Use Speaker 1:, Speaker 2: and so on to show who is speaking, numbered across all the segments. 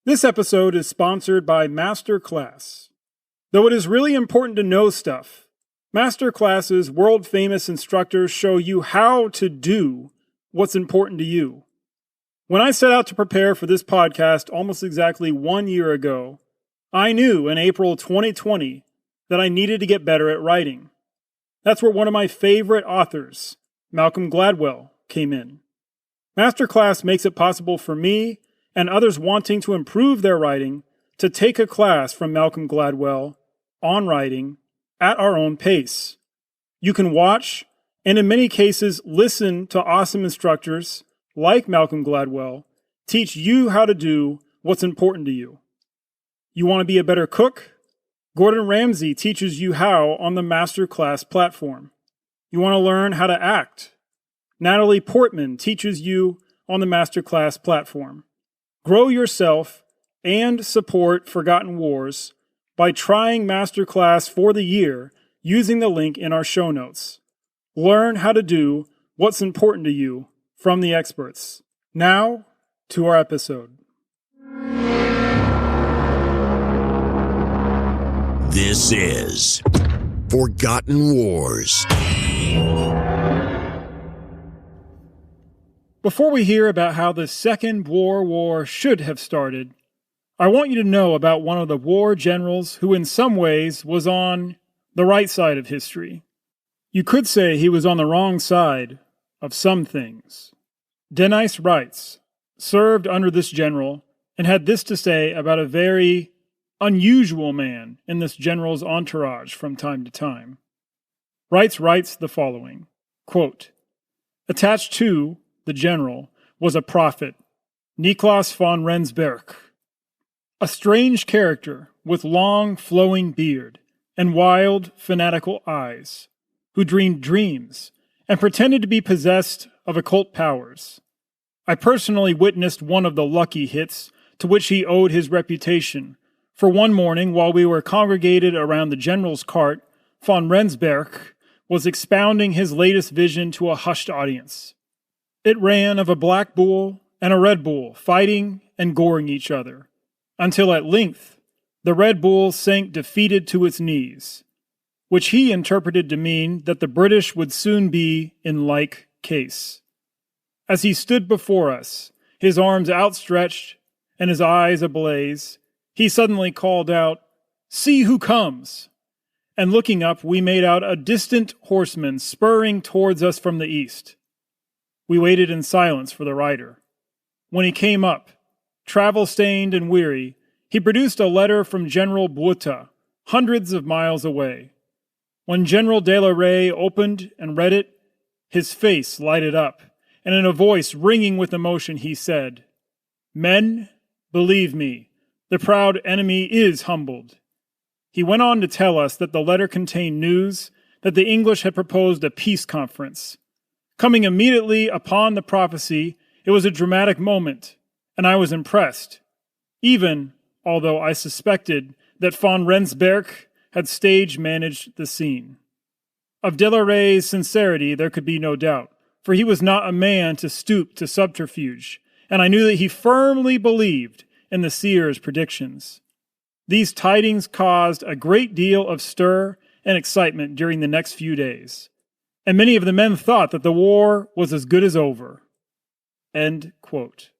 Speaker 1: This episode is sponsored by Master Class. Though it is really important to know stuff, Master Class's world-famous instructors show you how to do what's important to you. When I set out to prepare for this podcast almost exactly 1 year ago, I knew in April 2020 that I needed to get better at writing. That's where one of my favorite authors, Malcolm Gladwell, came in. Master Class makes it possible for me and others wanting to improve their writing to take a class from Malcolm Gladwell on writing at our own pace. You can watch, and in many cases listen to awesome instructors like Malcolm Gladwell teach you how to do what's important to you. You want to be a better cook? Gordon Ramsay teaches you how on the Master Class platform. You want to learn how to act? Natalie Portman teaches you on the Master Class platform. Grow yourself and support Forgotten Wars by trying Master Class for the year using the link in our show notes. Learn how to do what's important to you from the experts. Now, to our episode.
Speaker 2: This is Forgotten Wars.
Speaker 1: Before we hear about how the Second Boer War should have started, I want you to know about one of the war generals who in some ways was on the right side of history. You could say he was on the wrong side of some things. Denys Wrights served under this general and had this to say about a very unusual man in this general's entourage from time to time. Wrights writes the following, quote, "Attached to the general was a prophet, Nicolaas von Rensberg, a strange character with long flowing beard and wild fanatical eyes, who dreamed dreams and pretended to be possessed of occult powers. I personally witnessed one of the lucky hits to which he owed his reputation, for one morning while we were congregated around the general's cart, von Rensberg was expounding his latest vision to a hushed audience. It ran of a black bull and a red bull fighting and goring each other, until at length the red bull sank defeated to its knees, which he interpreted to mean that the British would soon be in like case. As he stood before us, his arms outstretched and his eyes ablaze, he suddenly called out, 'See who comes!' And looking up, we made out a distant horseman spurring towards us from the east. We waited in silence for the rider. When he came up, travel-stained and weary, he produced a letter from General Botha, hundreds of miles away. When General de la Rey opened and read it, his face lighted up, and in a voice ringing with emotion he said, 'Men, believe me, the proud enemy is humbled.' He went on to tell us that the letter contained news that the English had proposed a peace conference. Coming immediately upon the prophecy, it was a dramatic moment, and I was impressed, even although I suspected that von Rensberg had stage-managed the scene. Of de la Rey's sincerity there could be no doubt, for he was not a man to stoop to subterfuge, and I knew that he firmly believed in the seer's predictions. These tidings caused a great deal of stir and excitement during the next few days, and many of the men thought that the war was as good as over." End quote.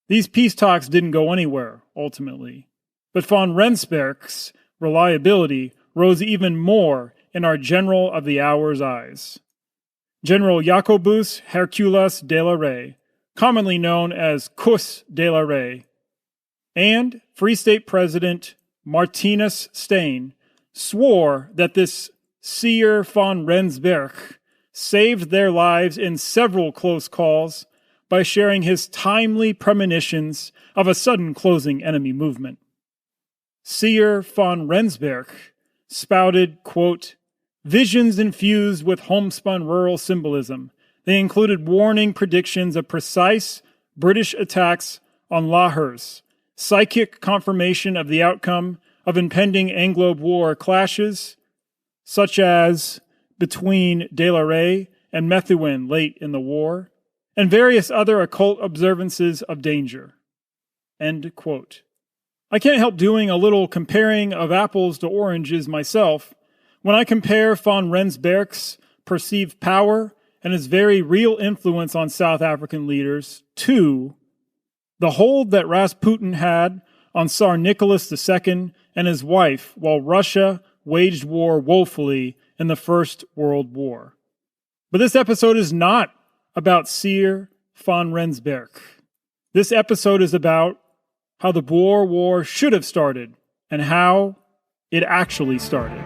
Speaker 1: These peace talks didn't go anywhere, ultimately, but von Rensberg's reliability rose even more in our general of the hour's eyes. General Jacobus Hercules de la Rey, commonly known as Kuss de la Rey, and Free State President Martinus Steyn swore that this Seer von Rensberg saved their lives in several close calls by sharing his timely premonitions of a sudden closing enemy movement. Seer von Rensberg spouted, quote, "visions infused with homespun rural symbolism. They included warning predictions of precise British attacks on Lahers, psychic confirmation of the outcome of impending Anglo-Boer clashes, such as between De la Rey and Methuen late in the war, and various other occult observances of danger. End quote. I can't help doing a little comparing of apples to oranges myself when I compare von Rensberg's perceived power and his very real influence on South African leaders to the hold that Rasputin had on Tsar Nicholas II and his wife while Russia waged war woefully in the First World War. But this episode is not about Sir von Rensberg. This episode is about how the Boer War should have started and how it actually started.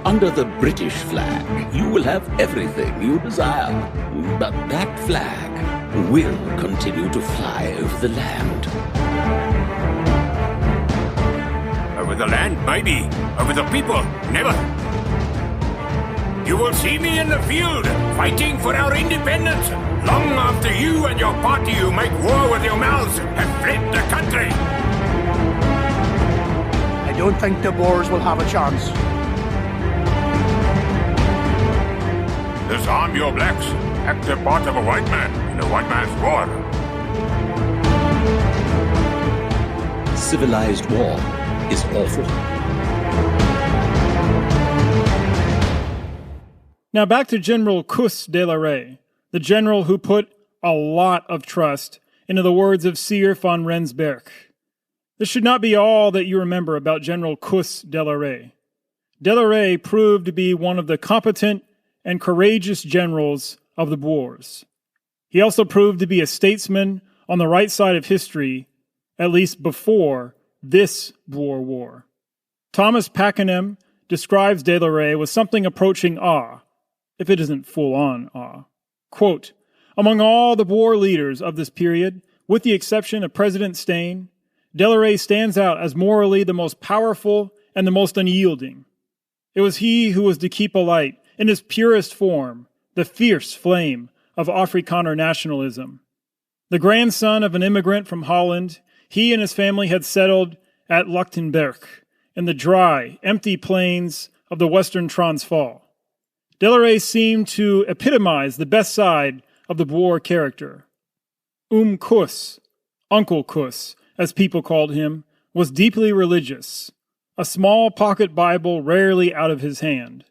Speaker 3: Under the British flag, you will have everything you desire, but that flag will continue to fly over the land.
Speaker 4: Over the land, maybe. Over the people, never. You will see me in the field, fighting for our independence, long after you and your party who make war with your mouths have fled the country.
Speaker 5: I don't think the Boers will have a chance.
Speaker 4: Disarm your blacks. Active part of a white man in a white man's war.
Speaker 3: Civilized war is awful.
Speaker 1: Now back to General Kuss de la Rey, the general who put a lot of trust into the words of Sir von Rensberg. This should not be all that you remember about General Kuss de la Rey. De la Rey proved to be one of the competent and courageous generals of the Boers. He also proved to be a statesman on the right side of history, at least before this Boer War. Thomas Pakenham describes de la Rey with something approaching awe, if it isn't full-on awe. Quote, among all the Boer leaders of this period, with the exception of President Steyn, de la Rey stands out as morally the most powerful and the most unyielding. It was he who was to keep alight, in his purest form, the fierce flame of Afrikaner nationalism. The grandson of an immigrant from Holland, he and his family had settled at Lichtenberg, in the dry, empty plains of the western Transvaal. De la Rey seemed to epitomize the best side of the Boer character. Kuss, Uncle Kuss, as people called him, was deeply religious, a small pocket Bible rarely out of his hand.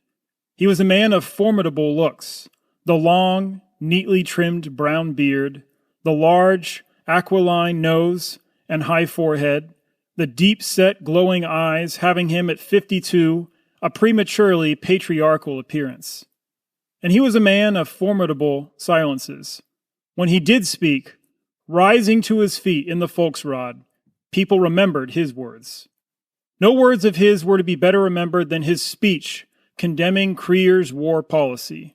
Speaker 1: He was a man of formidable looks, the long, neatly trimmed brown beard, the large, aquiline nose and high forehead, the deep-set glowing eyes having him at 52 a prematurely patriarchal appearance. And he was a man of formidable silences. When he did speak, rising to his feet in the Volksraad, people remembered his words. No words of his were to be better remembered than his speech condemning Krieger's war policy.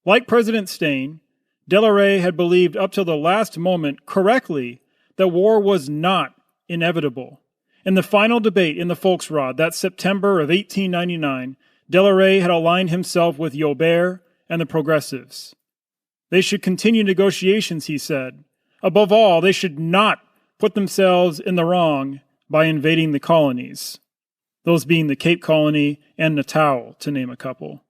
Speaker 1: Like President Steyn, de la Rey had believed up till the last moment correctly that war was not inevitable. In the final debate in the Volksraad that September of 1899, de la Rey had aligned himself with Joubert and the Progressives. They should continue negotiations, he said. Above all, they should not put themselves in the wrong by invading the colonies, those being the Cape Colony and Natal, to name a couple.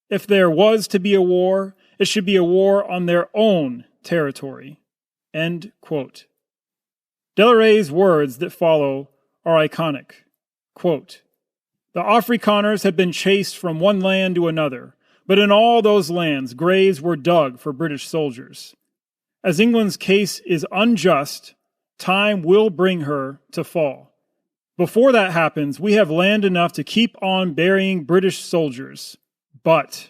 Speaker 1: If there was to be a war, it should be a war on their own territory. End quote. De la Rey's words that follow are iconic. Quote, the Afrikaners had been chased from one land to another, but in all those lands graves were dug for British soldiers. As England's case is unjust, time will bring her to fall. Before that happens, we have land enough to keep on burying British soldiers. But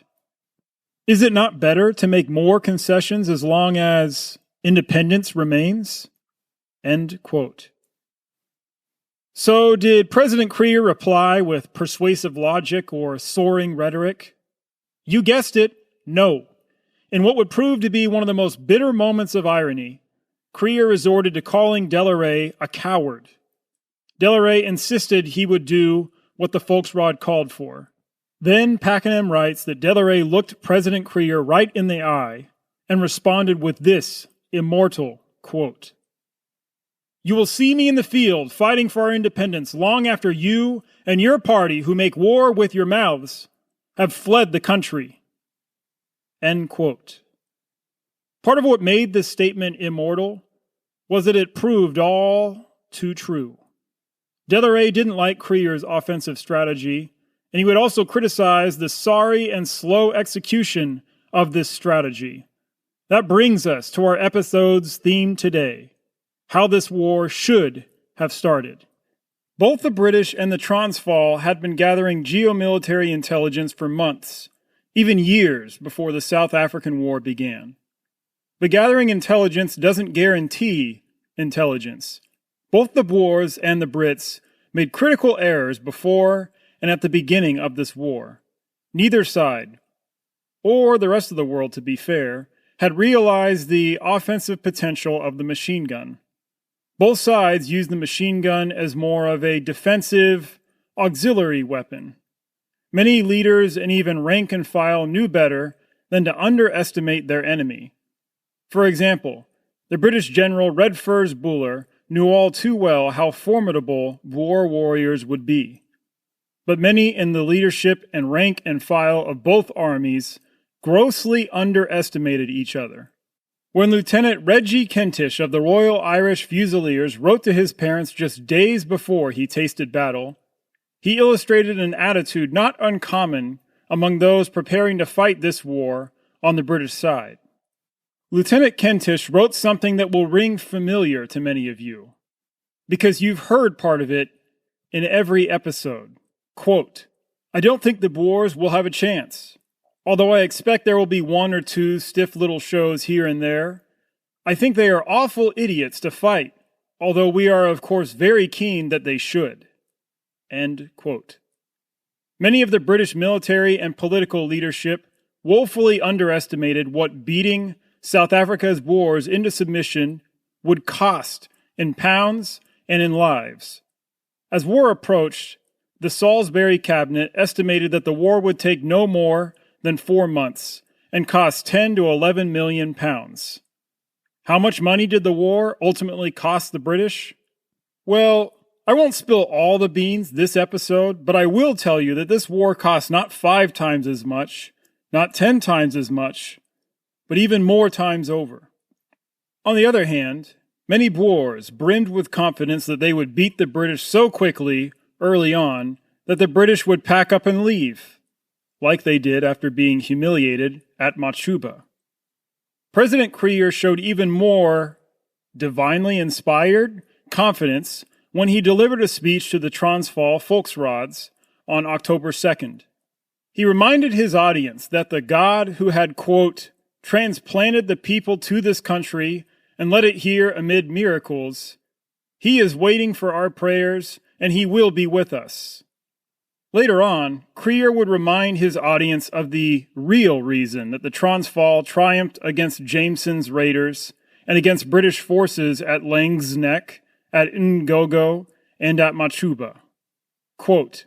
Speaker 1: is it not better to make more concessions as long as independence remains? End quote. So did President Krieger reply with persuasive logic or soaring rhetoric? You guessed it, no. In what would prove to be one of the most bitter moments of irony, Krieger resorted to calling de la Rey a coward. De la Rey insisted he would do what the Volksraad called for. Then Pakenham writes that de la Rey looked President Krieger right in the eye and responded with this immortal quote, you will see me in the field fighting for our independence long after you and your party who make war with your mouths have fled the country. End quote. Part of what made this statement immortal was that it proved all too true. Delarey didn't like Kruger's offensive strategy, and he would also criticize the sorry and slow execution of this strategy. That brings us to our episode's theme today: how this war should have started. Both the British and the Transvaal had been gathering geomilitary intelligence for months, even years before the South African War began. But gathering intelligence doesn't guarantee intelligence. Both the Boers and the Brits made critical errors before and at the beginning of this war. Neither side, or the rest of the world to be fair, had realized the offensive potential of the machine gun. Both sides used the machine gun as more of a defensive, auxiliary weapon. Many leaders and even rank and file knew better than to underestimate their enemy. For example, the British General Redvers Buller knew all too well how formidable Boer warriors would be. But many in the leadership and rank and file of both armies grossly underestimated each other. When Lieutenant Reggie Kentish of the Royal Irish Fusiliers wrote to his parents just days before he tasted battle, he illustrated an attitude not uncommon among those preparing to fight this war on the British side. Lieutenant Kentish wrote something that will ring familiar to many of you, because you've heard part of it in every episode. Quote, "I don't think the Boers will have a chance. Although I expect there will be one or two stiff little shows here and there, I think they are awful idiots to fight, although we are of course very keen that they should." End quote. Many of the British military and political leadership woefully underestimated what beating South Africa's Boers into submission would cost in pounds and in lives. As war approached, the Salisbury cabinet estimated that the war would take no more than 4 months and cost 10 to 11 million pounds. How much money did the war ultimately cost the British? Well, I won't spill all the beans this episode, but I will tell you that this war cost not 5 times as much, not 10 times as much, but even more times over. On the other hand, many Boers brimmed with confidence that they would beat the British so quickly, early on, that the British would pack up and leave, like they did after being humiliated at Machuba. President Kruger showed even more divinely inspired confidence when he delivered a speech to the Transvaal Volksraads on October 2nd. He reminded his audience that the God who had, quote, transplanted the people to this country and led it here amid miracles, he is waiting for our prayers and he will be with us. Later on, Kruger would remind his audience of the real reason that the Transvaal triumphed against Jameson's raiders and against British forces at Laing's Neck, at Ngogo, and at Machuba. Quote,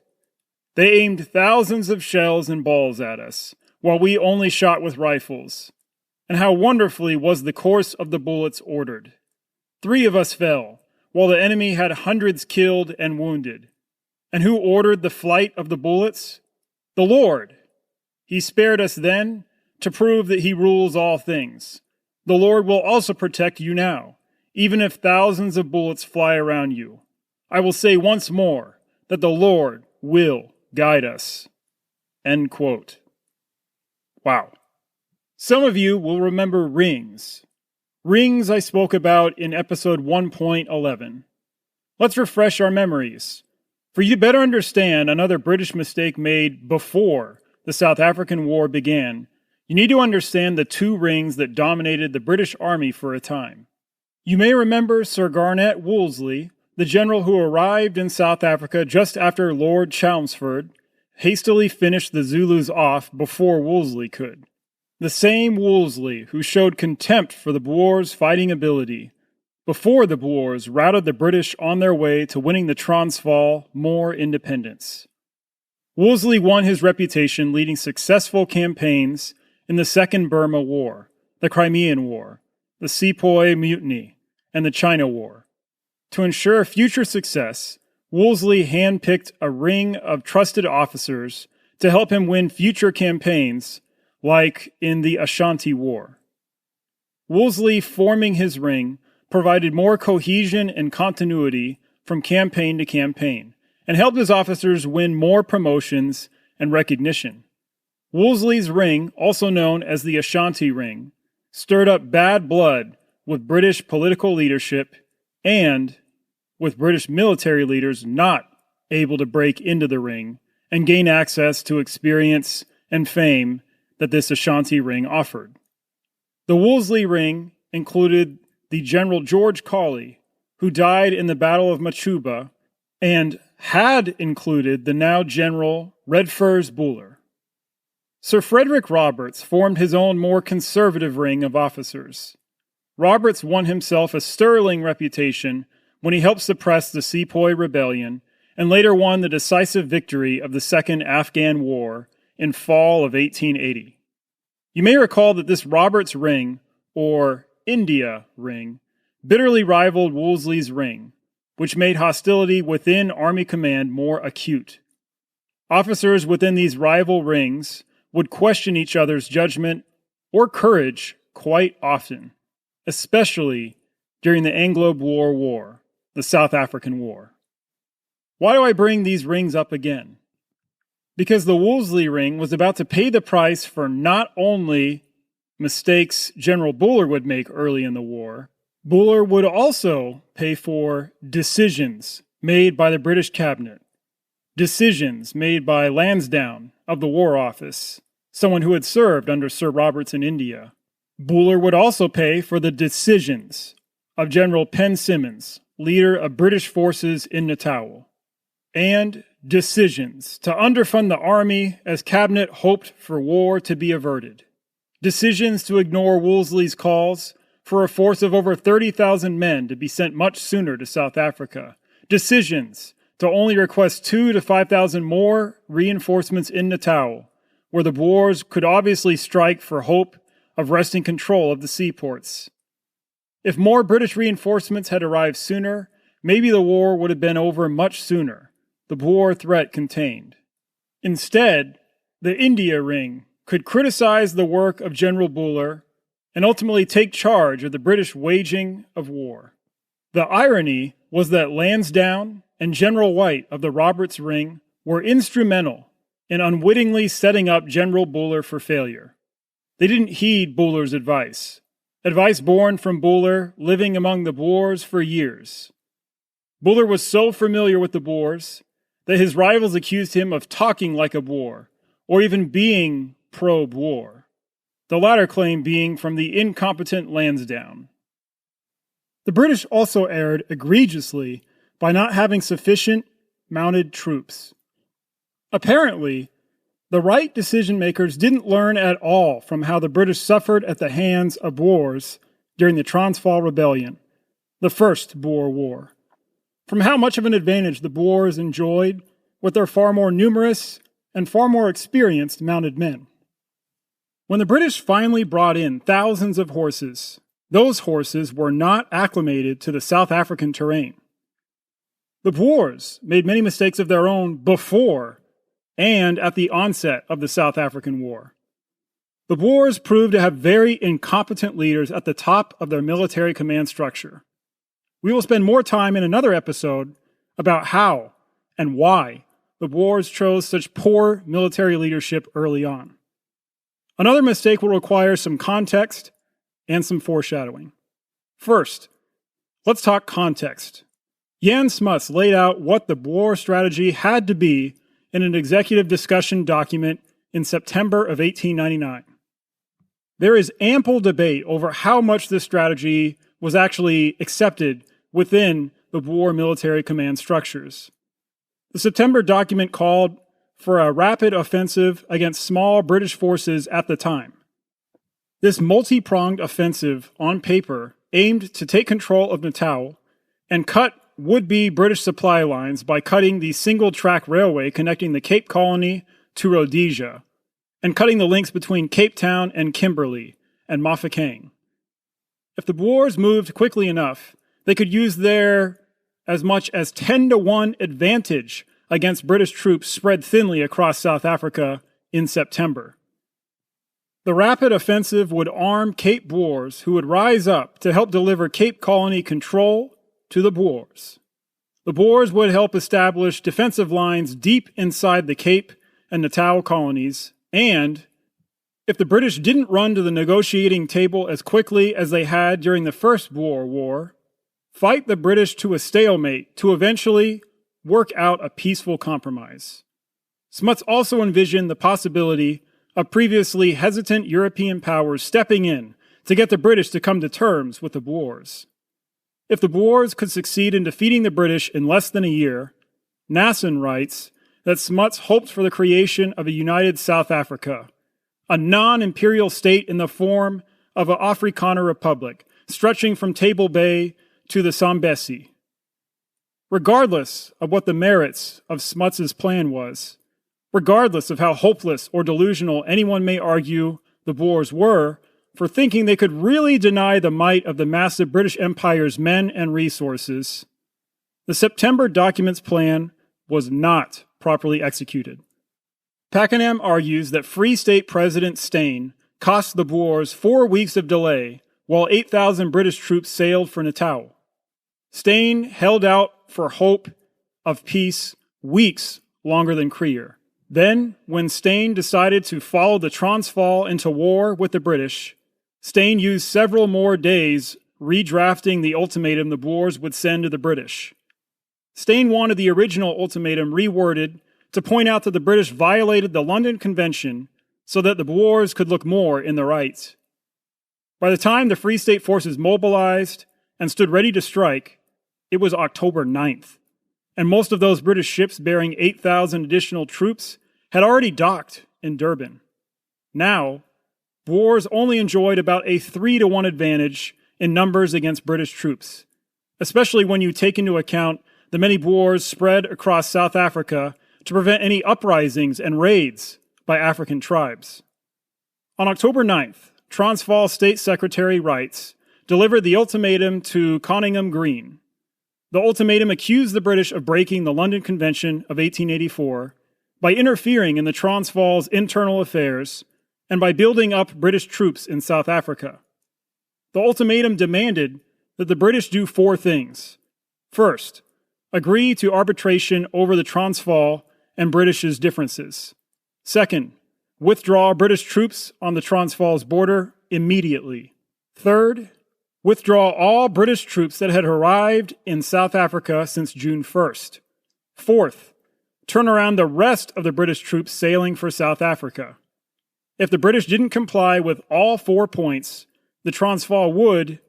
Speaker 1: "They aimed thousands of shells and balls at us, while we only shot with rifles. And how wonderfully was the course of the bullets ordered. 3 of us fell, while the enemy had hundreds killed and wounded. And who ordered the flight of the bullets? The Lord. He spared us then to prove that he rules all things. The Lord will also protect you now, even if thousands of bullets fly around you. I will say once more that the Lord will guide us." End quote. Wow. Some of you will remember rings. Rings I spoke about in episode 1.11. Let's refresh our memories. For you to better understand another British mistake made before the South African War began, you need to understand the 2 rings that dominated the British Army for a time. You may remember Sir Garnet Wolseley, the general who arrived in South Africa just after Lord Chelmsford hastily finished the Zulus off before Wolseley could. The same Wolseley who showed contempt for the Boers' fighting ability before the Boers routed the British on their way to winning the Transvaal more independence. Wolseley won his reputation leading successful campaigns in the Second Burma War, the Crimean War, the Sepoy Mutiny, and the China War. To ensure future success, Wolseley handpicked a ring of trusted officers to help him win future campaigns, like in the Ashanti War. Wolseley, forming his ring, provided more cohesion and continuity from campaign to campaign, and helped his officers win more promotions and recognition. Wolseley's Ring, also known as the Ashanti Ring, stirred up bad blood with British political leadership and with British military leaders not able to break into the ring and gain access to experience and fame that this Ashanti Ring offered. The Wolseley Ring included the General George Colley, who died in the Battle of Machuba, and had included the now General Redfurs Buller. Sir Frederick Roberts formed his own more conservative ring of officers. Roberts won himself a sterling reputation when he helped suppress the Sepoy Rebellion and later won the decisive victory of the Second Afghan War in fall of 1880. You may recall that this Roberts Ring, or India Ring, bitterly rivaled Wolseley's Ring, which made hostility within Army Command more acute. Officers within these rival rings would question each other's judgment or courage quite often, especially during the Anglo-Boer War, the South African War. Why do I bring these rings up again? Because the Wolseley Ring was about to pay the price for not only mistakes General Buller would make early in the war, Buller would also pay for decisions made by the British cabinet, decisions made by Lansdowne of the War Office, someone who had served under Sir Roberts in India. Buller would also pay for the decisions of General Penn Simmons, leader of British forces in Natal, and decisions to underfund the army as cabinet hoped for war to be averted, decisions to ignore Wolseley's calls for a force of over 30,000 men to be sent much sooner to South Africa, decisions to only request 2,000 to 5,000 more reinforcements in Natal, where the Boers could obviously strike for hope of wresting control of the seaports. If more British reinforcements had arrived sooner, maybe the war would have been over much sooner, the Boer threat contained. Instead, the India Ring could criticize the work of General Buller and ultimately take charge of the British waging of war. The irony was that Lansdowne and General White of the Roberts Ring were instrumental in unwittingly setting up General Buller for failure. They didn't heed Buller's advice born from Buller living among the Boers for years. Buller was so familiar with the Boers that his rivals accused him of talking like a Boer, or even being pro-Boer, the latter claim being from the incompetent Lansdowne. The British also erred egregiously by not having sufficient mounted troops. Apparently, the right decision-makers didn't learn at all from how the British suffered at the hands of Boers during the Transvaal Rebellion, the First Boer War, from how much of an advantage the Boers enjoyed with their far more numerous and far more experienced mounted men. When the British finally brought in thousands of horses, those horses were not acclimated to the South African terrain. The Boers made many mistakes of their own before and at the onset of the South African War. The Boers proved to have very incompetent leaders at the top of their military command structure. We will spend more time in another episode about how and why the Boers chose such poor military leadership early on. Another mistake will require some context and some foreshadowing. First, let's talk context. Jan Smuts laid out what the Boer strategy had to be in an executive discussion document in September of 1899. There is ample debate over how much this strategy was actually accepted within the Boer military command structures. The September document called for a rapid offensive against small British forces at the time. This multi-pronged offensive on paper aimed to take control of Natal and cut would-be British supply lines by cutting the single-track railway connecting the Cape Colony to Rhodesia and cutting the links between Cape Town and Kimberley and Mafeking. If the Boers moved quickly enough, they could use their as much as 10-to-1 advantage against British troops spread thinly across South Africa in September. The rapid offensive would arm Cape Boers who would rise up to help deliver Cape Colony control to the Boers. The Boers would help establish defensive lines deep inside the Cape and Natal colonies, and if the British didn't run to the negotiating table as quickly as they had during the First Boer War, fight the British to a stalemate to eventually work out a peaceful compromise. Smuts also envisioned the possibility of previously hesitant European powers stepping in to get the British to come to terms with the Boers. If the Boers could succeed in defeating the British in less than a year, Nasson writes that Smuts hoped for the creation of a united South Africa, a non-imperial state in the form of an Afrikaner republic, stretching from Table Bay to the Zambesi. Regardless of what the merits of Smuts's plan was, regardless of how hopeless or delusional anyone may argue the Boers were for thinking they could really deny the might of the massive British Empire's men and resources, the September Documents plan was not properly executed. Pakenham argues that Free State President Steyn cost the Boers 4 weeks of delay while 8,000 British troops sailed for Natal. Steyn held out for hope of peace weeks longer than Kruger. Then, when Steyn decided to follow the Transvaal into war with the British, Steyn used several more days redrafting the ultimatum the Boers would send to the British. Steyn wanted the original ultimatum reworded to point out that the British violated the London Convention so that the Boers could look more in the right. By the time the Free State forces mobilized and stood ready to strike, it was October 9th, and most of those British ships bearing 8,000 additional troops had already docked in Durban. Now, Boers only enjoyed about a 3-to-1 advantage in numbers against British troops, especially when you take into account the many Boers spread across South Africa to prevent any uprisings and raids by African tribes. On October 9th, Transvaal State Secretary Wrights delivered the ultimatum to Conyngham Green. The ultimatum accused the British of breaking the London Convention of 1884 by interfering in the Transvaal's internal affairs and by building up British troops in South Africa. The ultimatum demanded that the British do 4 things. First, agree to arbitration over the Transvaal and British's differences. Second, withdraw British troops on the Transvaal's border immediately. Third, withdraw all British troops that had arrived in South Africa since June 1st. Fourth, turn around the rest of the British troops sailing for South Africa. If the British didn't comply with all 4 points, the Transvaal would,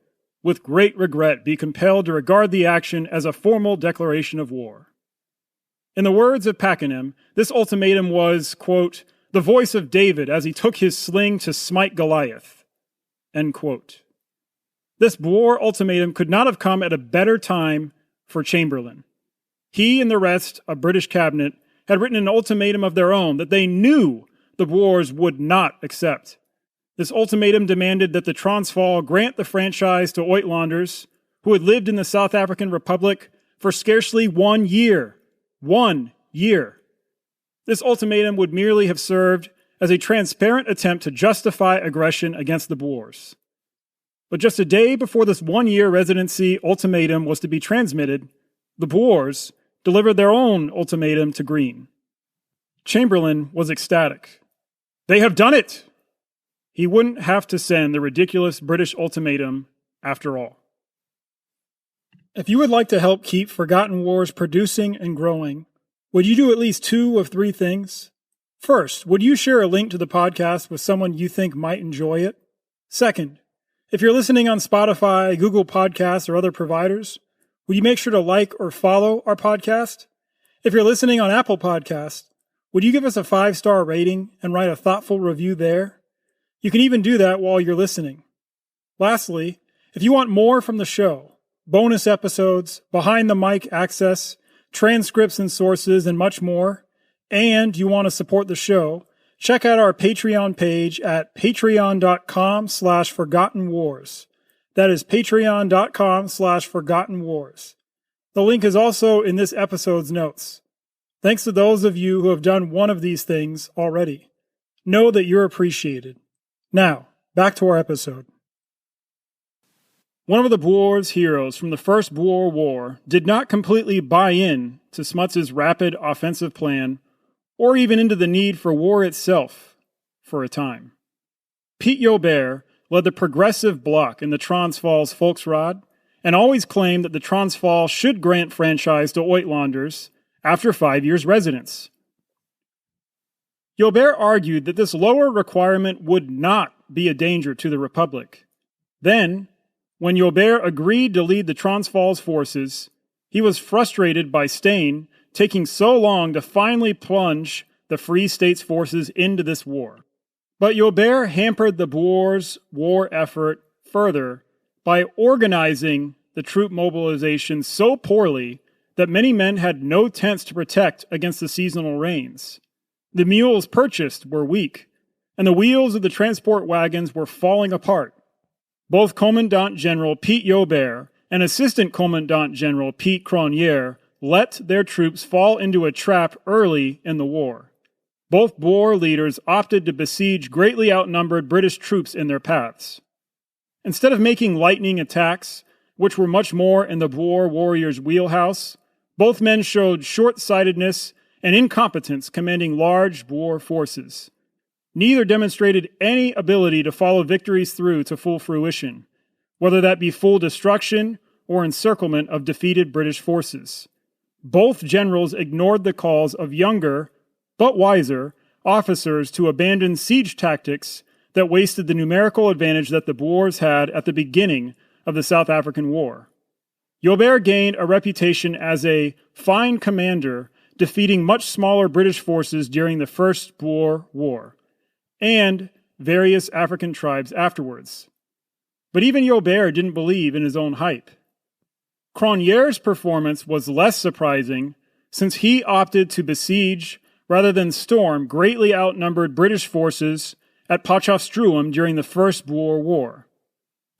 Speaker 1: with great regret, be compelled to regard the action as a formal declaration of war. In the words of Pakenham, this ultimatum was, quote, the voice of David as he took his sling to smite Goliath, end quote. This Boer ultimatum could not have come at a better time for Chamberlain. He and the rest of British cabinet had written an ultimatum of their own that they knew the Boers would not accept. This ultimatum demanded that the Transvaal grant the franchise to Uitlanders who had lived in the South African Republic for scarcely 1 year. 1 year. This ultimatum would merely have served as a transparent attempt to justify aggression against the Boers. But just a day before this 1-year residency ultimatum was to be transmitted, the Boers delivered their own ultimatum to Green. Chamberlain was ecstatic. They have done it! He wouldn't have to send the ridiculous British ultimatum after all. If you would like to help keep Forgotten Wars producing and growing, would you do at least 2 of 3 things? First, would you share a link to the podcast with someone you think might enjoy it? Second, if you're listening on Spotify, Google Podcasts, or other providers, will you make sure to like or follow our podcast? If you're listening on Apple Podcasts, would you give us a 5-star rating and write a thoughtful review there? You can even do that while you're listening. Lastly, if you want more from the show, bonus episodes, behind-the-mic access, transcripts and sources, and much more, and you want to support the show, check out our Patreon page at patreon.com/ForgottenWars. That is patreon.com/ForgottenWars. The link is also in this episode's notes. Thanks to those of you who have done one of these things already. Know that you're appreciated. Now, back to our episode. One of the Boer's heroes from the First Boer War did not completely buy in to Smuts's rapid offensive plan, or even into the need for war itself, for a time. Piet Joubert led the progressive bloc in the Transvaal's Volksraad, and always claimed that the Transvaal should grant franchise to Uitlanders after 5 years' residence. Joubert argued that this lower requirement would not be a danger to the Republic. Then, when Joubert agreed to lead the Transvaal's forces, he was frustrated by Steyn taking so long to finally plunge the Free States forces into this war. But Joubert hampered the Boers' war effort further by organizing the troop mobilization so poorly that many men had no tents to protect against the seasonal rains. The mules purchased were weak, and the wheels of the transport wagons were falling apart. Both Commandant General Piet Joubert and Assistant Commandant General Piet Cronje let their troops fall into a trap early in the war. Both Boer leaders opted to besiege greatly outnumbered British troops in their paths. Instead of making lightning attacks, which were much more in the Boer warrior's wheelhouse, both men showed short-sightedness and incompetence commanding large Boer forces. Neither demonstrated any ability to follow victories through to full fruition, whether that be full destruction or encirclement of defeated British forces. Both generals ignored the calls of younger, but wiser, officers to abandon siege tactics that wasted the numerical advantage that the Boers had at the beginning of the South African War. Joubert gained a reputation as a fine commander, defeating much smaller British forces during the First Boer War, and various African tribes afterwards. But even Joubert didn't believe in his own hype. Cronje's performance was less surprising, since he opted to besiege rather than storm greatly outnumbered British forces at Potchefstroom during the First Boer War.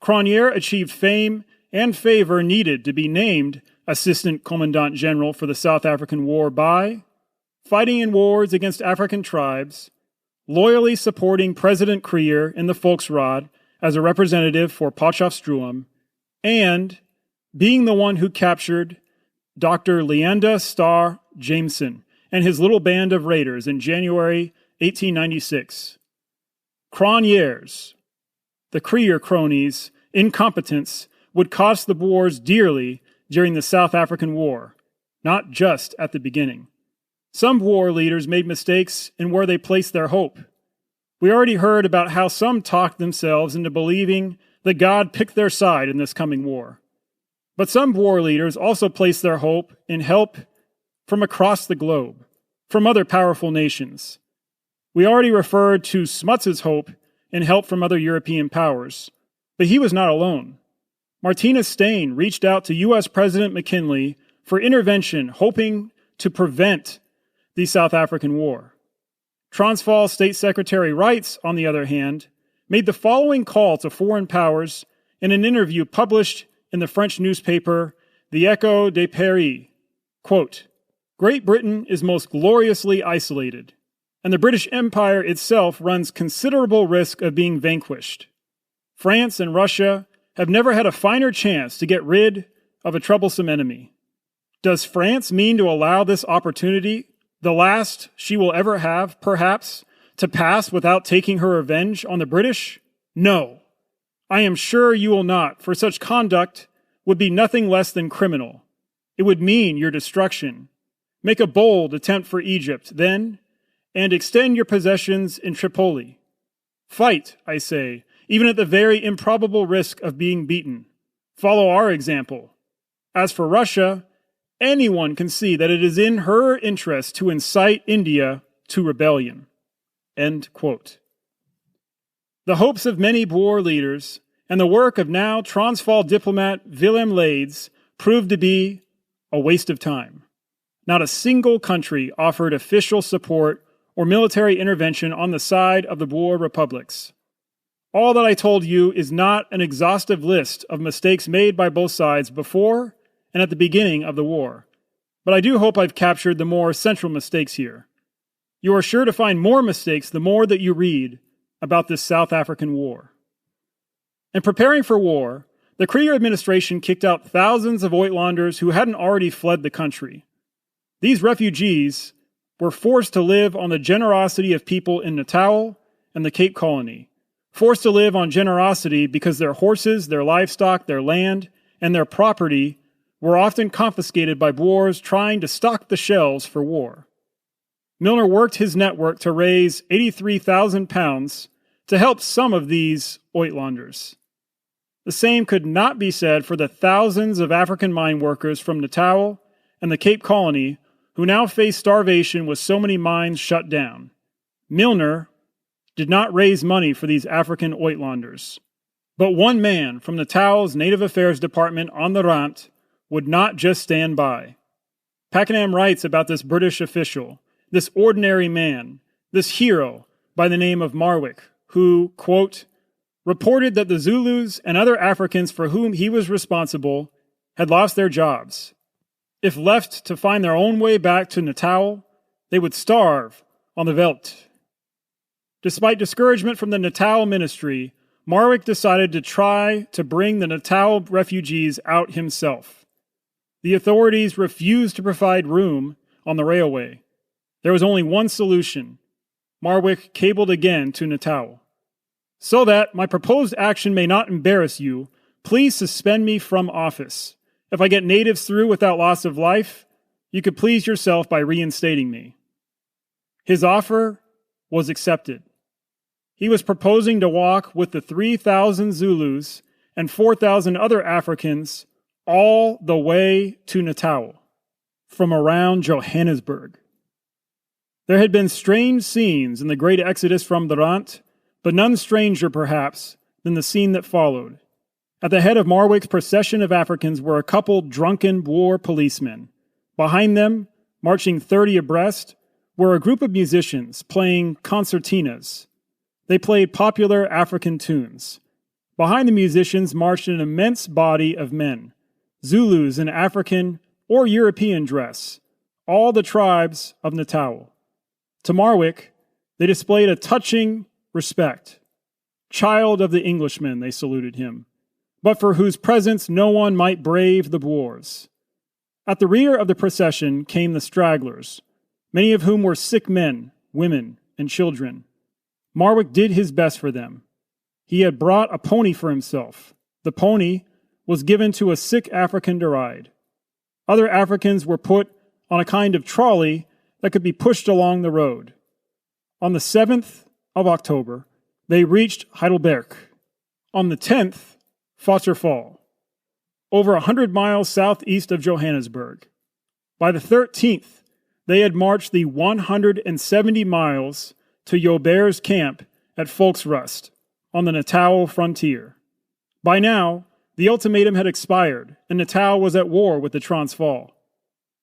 Speaker 1: Cronje achieved fame and favor needed to be named Assistant Commandant General for the South African War by fighting in wars against African tribes, loyally supporting President Kruger in the Volksraad as a representative for Potchefstroom, and being the one who captured Dr. Leanda Starr Jameson and his little band of raiders in January 1896. Cronje's, the Kruger cronies' incompetence would cost the Boers dearly during the South African War, not just at the beginning. Some Boer leaders made mistakes in where they placed their hope. We already heard about how some talked themselves into believing that God picked their side in this coming war. But some Boer leaders also placed their hope in help from across the globe, from other powerful nations. We already referred to Smuts's hope in help from other European powers, but he was not alone. Martinus Steyn reached out to U.S. President McKinley for intervention, hoping to prevent the South African War. Transvaal State Secretary Reitz, on the other hand, made the following call to foreign powers in an interview published in the French newspaper The Echo de Paris. Quote, "Great Britain is most gloriously isolated, and the British Empire itself runs considerable risk of being vanquished. France and Russia have never had a finer chance to get rid of a troublesome enemy. Does France mean to allow this opportunity, the last she will ever have, perhaps, to pass without taking her revenge on the British? No. I am sure you will not, for such conduct would be nothing less than criminal. It would mean your destruction. Make a bold attempt for Egypt, then, and extend your possessions in Tripoli. Fight, I say, even at the very improbable risk of being beaten. Follow our example. As for Russia, anyone can see that it is in her interest to incite India to rebellion." End quote. The hopes of many Boer leaders and the work of now Transvaal diplomat Willem Leyds proved to be a waste of time. Not a single country offered official support or military intervention on the side of the Boer republics. All that I told you is not an exhaustive list of mistakes made by both sides before and at the beginning of the war, but I do hope I've captured the more central mistakes here. You are sure to find more mistakes the more that you read, about this South African war. In preparing for war, the Kruger administration kicked out thousands of Uitlanders who hadn't already fled the country. These refugees were forced to live on the generosity of people in Natal and the Cape Colony, forced to live on generosity because their horses, their livestock, their land, and their property were often confiscated by Boers trying to stock the shelves for war. Milner worked his network to raise £83,000 to help some of these Uitlanders. The same could not be said for the thousands of African mine workers from Natal and the Cape Colony who now face starvation with so many mines shut down. Milner did not raise money for these African Uitlanders. But one man from Natal's Native Affairs Department on the Rand would not just stand by. Pakenham writes about this British official, this ordinary man, this hero by the name of Marwick, who, quote, reported that the Zulus and other Africans for whom he was responsible had lost their jobs. If left to find their own way back to Natal, they would starve on the veldt. Despite discouragement from the Natal ministry, Marwick decided to try to bring the Natal refugees out himself. The authorities refused to provide room on the railway. There was only one solution. Marwick cabled again to Natal. So that my proposed action may not embarrass you, please suspend me from office. If I get natives through without loss of life, you could please yourself by reinstating me. His offer was accepted. He was proposing to walk with the 3,000 Zulus and 4,000 other Africans all the way to Natal, from around Johannesburg. There had been strange scenes in the great exodus from the Rand, but none stranger, perhaps, than the scene that followed. At the head of Marwick's procession of Africans were a couple drunken Boer policemen. Behind them, marching 30 abreast, were a group of musicians playing concertinas. They played popular African tunes. Behind the musicians marched an immense body of men, Zulus in African or European dress, all the tribes of Natal. To Marwick, they displayed a touching respect. Child of the Englishmen, they saluted him, but for whose presence no one might brave the Boers. At the rear of the procession came the stragglers, many of whom were sick men, women, and children. Marwick did his best for them. He had brought a pony for himself. The pony was given to a sick African to ride. Other Africans were put on a kind of trolley that could be pushed along the road. On the 7th of October, they reached Heidelberg. On the 10th, Waterval, over 100 miles southeast of Johannesburg. By the 13th, they had marched the 170 miles to Joubert's camp at Volksrust on the Natal frontier. By now, the ultimatum had expired, and Natal was at war with the Transvaal.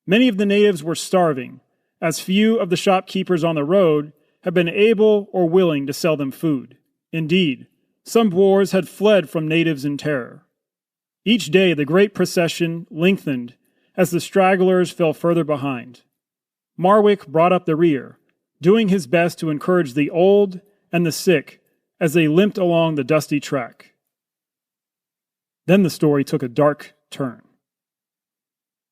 Speaker 1: Many of the natives were starving, as few of the shopkeepers on the road had been able or willing to sell them food. Indeed, some Boers had fled from natives in terror. Each day the great procession lengthened as the stragglers fell further behind. Marwick brought up the rear, doing his best to encourage the old and the sick as they limped along the dusty track. Then the story took a dark turn.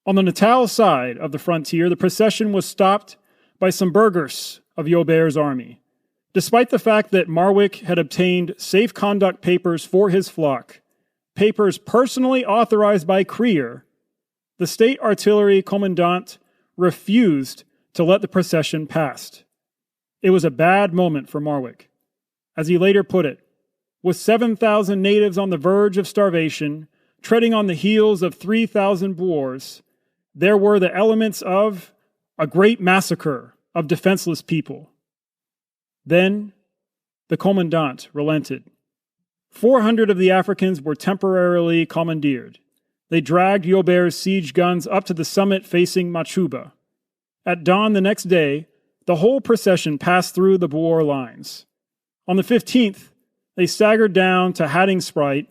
Speaker 1: On the Natal side of the frontier, the procession was stopped by some burghers of Joubert's army. Despite the fact that Marwick had obtained safe conduct papers for his flock, papers personally authorized by Kruger, the state artillery commandant refused to let the procession pass. It was a bad moment for Marwick. As he later put it, with 7,000 natives on the verge of starvation, treading on the heels of 3,000 Boers, there were the elements of a great massacre of defenseless people. Then the commandant relented. 400 of the Africans were temporarily commandeered. They dragged Joubert's siege guns up to the summit facing Machuba. At dawn the next day, the whole procession passed through the Boer lines. On the 15th, they staggered down to Haddingspruit,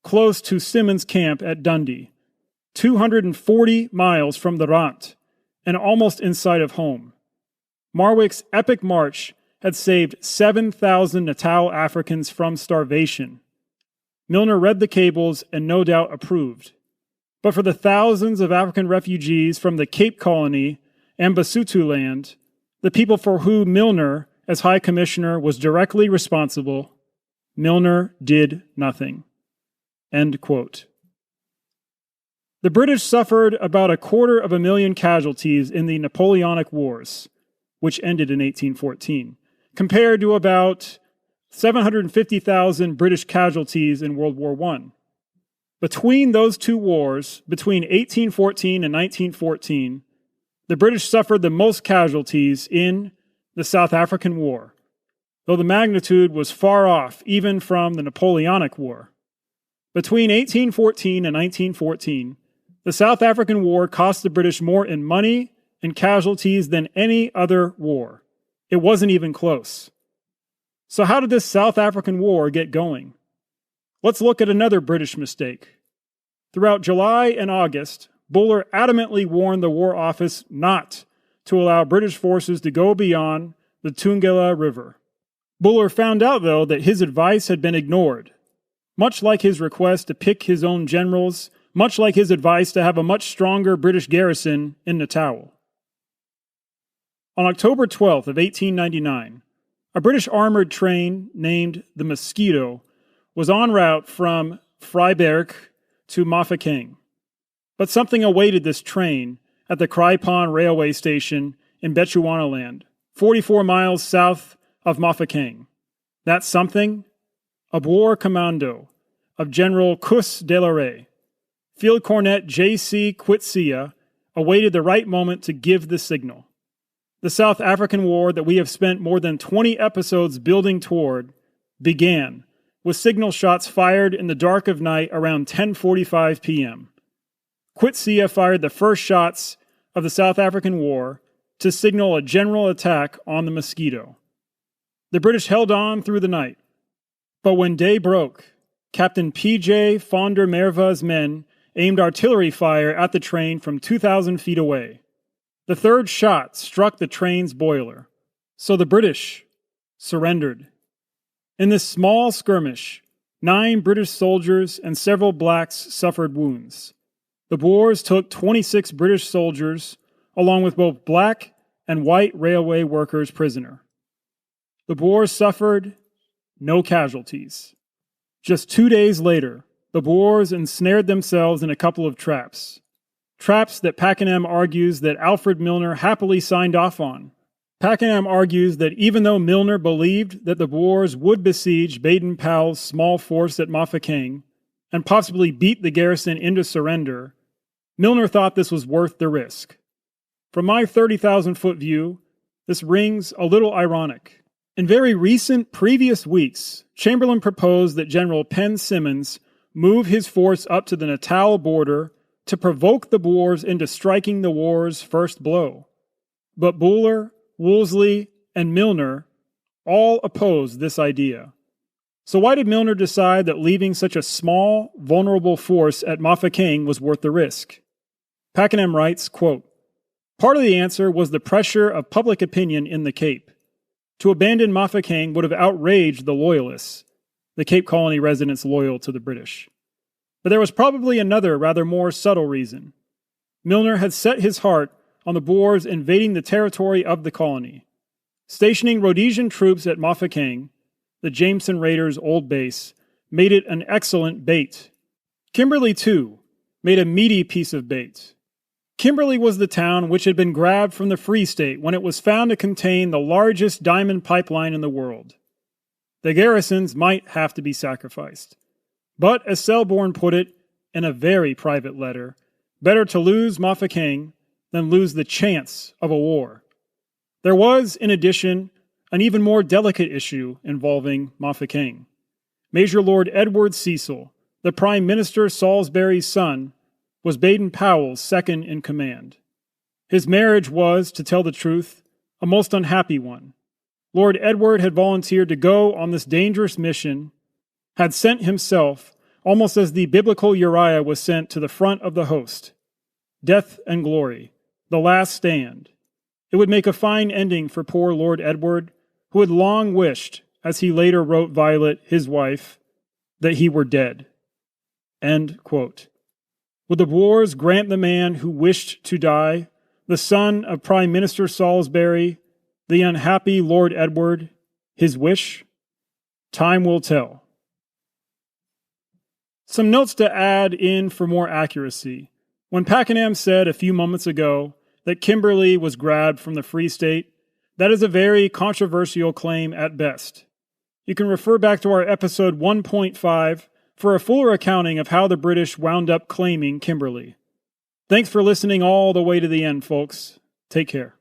Speaker 1: close to Simmons' camp at Dundee, 240 miles from the Rand, and almost in sight of home. Marwick's epic march had saved 7,000 Natal Africans from starvation. Milner read the cables and no doubt approved. But for the thousands of African refugees from the Cape Colony and Basutoland, the people for whom Milner, as High Commissioner, was directly responsible, Milner did nothing. End quote. The British suffered about 250,000 casualties in the Napoleonic Wars, which ended in 1814, compared to about 750,000 British casualties in World War I. Between those two wars, between 1814 and 1914, the British suffered the most casualties in the South African War, though the magnitude was far off even from the Napoleonic War. Between 1814 and 1914, the South African War cost the British more in money and casualties than any other war. It wasn't even close. So how did this South African War get going? Let's look at another British mistake. Throughout July and August, Buller adamantly warned the War Office not to allow British forces to go beyond the Tugela River. Buller found out, though, that his advice had been ignored, much like his request to pick his own generals, much like his advice to have a much stronger British garrison in Natal. On October 12th of 1899, a British armored train named the Mosquito was en route from Vryburg to Mafeking. But something awaited this train at the Krypon railway station in Bechuanaland, 44 miles south of Mafeking. That something? A Boer commando of General Kus de la Rey. Field Cornet J.C. Quitsia awaited the right moment to give the signal. The South African War that we have spent more than 20 episodes building toward began with signal shots fired in the dark of night around 10:45 p.m. Quitsia fired the first shots of the South African War to signal a general attack on the Mosquito. The British held on through the night, but when day broke, Captain P.J. van der Merwe's men aimed artillery fire at the train from 2,000 feet away. The third shot struck the train's boiler, so the British surrendered. In this small skirmish, 9 British soldiers and several blacks suffered wounds. The Boers took 26 British soldiers, along with both black and white railway workers prisoner. The Boers suffered no casualties. Just 2 days later, the Boers ensnared themselves in a couple of traps. Traps that Pakenham argues that Alfred Milner happily signed off on. Pakenham argues that even though Milner believed that the Boers would besiege Baden-Powell's small force at Mafeking and possibly beat the garrison into surrender, Milner thought this was worth the risk. From my 30,000-foot view, this rings a little ironic. In very recent previous weeks, Chamberlain proposed that General Penn Simmons move his force up to the Natal border to provoke the Boers into striking the war's first blow. But Buller, Wolseley, and Milner all opposed this idea. So why did Milner decide that leaving such a small, vulnerable force at Mafeking was worth the risk? Pakenham writes, quote, "Part of the answer was the pressure of public opinion in the Cape. To abandon Mafeking would have outraged the Loyalists, the Cape Colony residents loyal to the British. But there was probably another, rather more subtle reason. Milner had set his heart on the Boers invading the territory of the colony. Stationing Rhodesian troops at Mafeking, the Jameson Raiders' old base, made it an excellent bait. Kimberley, too, made a meaty piece of bait. Kimberley was the town which had been grabbed from the Free State when it was found to contain the largest diamond pipeline in the world. The garrisons might have to be sacrificed. But, as Selborne put it in a very private letter, better to lose Mafeking than lose the chance of a war. There was, in addition, an even more delicate issue involving Mafeking. Major Lord Edward Cecil, the Prime Minister Salisbury's son, was Baden-Powell's second in command. His marriage was, to tell the truth, a most unhappy one. Lord Edward had volunteered to go on this dangerous mission, had sent himself, almost as the biblical Uriah was sent to the front of the host. Death and glory, the last stand. It would make a fine ending for poor Lord Edward, who had long wished, as he later wrote Violet, his wife, that he were dead. End quote. Would the Boers grant the man who wished to die, the son of Prime Minister Salisbury, the unhappy Lord Edward, his wish? Time will tell. Some notes to add in for more accuracy. When Pakenham said a few moments ago that Kimberley was grabbed from the Free State, that is a very controversial claim at best. You can refer back to our episode 1.5 for a fuller accounting of how the British wound up claiming Kimberley. Thanks for listening all the way to the end, folks. Take care.